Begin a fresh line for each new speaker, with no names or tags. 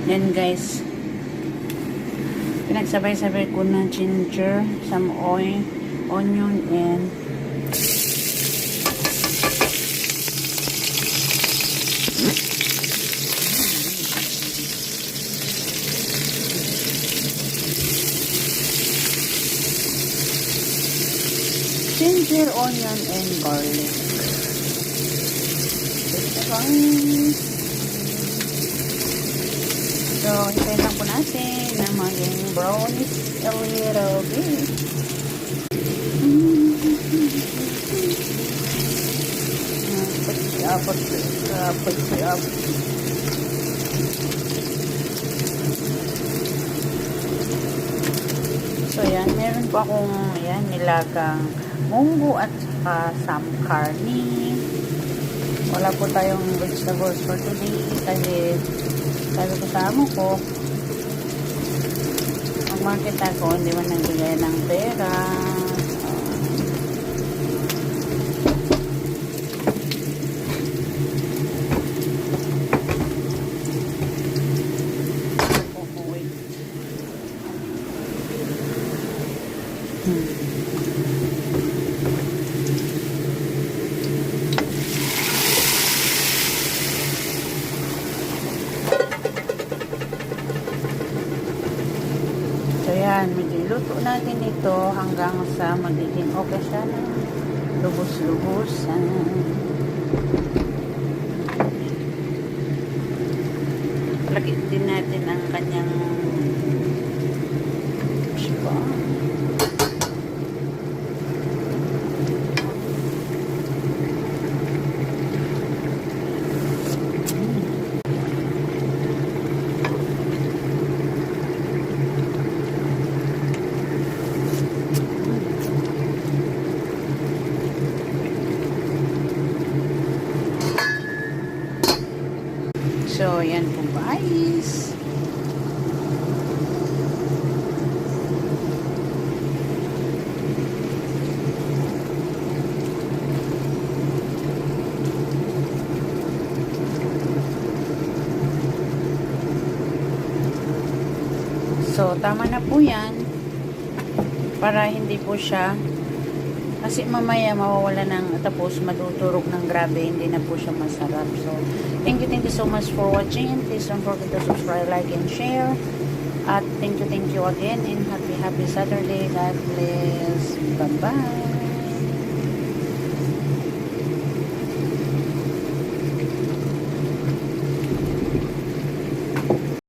Then guys, pinagsabay-sabay ko na ginger, some oil, onion, and ginger, onion, and garlic. So, hintayin lang po natin na maging brownish a little bit. Put up. So, yan. Meron po akong nilagang munggo at saka some carne. Wala po tayong vegetables for today kasi sabi ko sa amo ko, ang market ako, hindi man nagbigay ng pera. So yan, mag-iluto natin ito hanggang sa magiging okay siya na lubos-lubos. Lagyan din natin ang kanyang So, yan po guys. So, tama na po yan. Para hindi po siya, kasi mamaya mawawala ng, tapos madudurog ng grabe, hindi na po siya masarap. So, thank you so much for watching. Please don't forget to subscribe, like, and share. At thank you again, and happy Saturday. God bless. Bye-bye.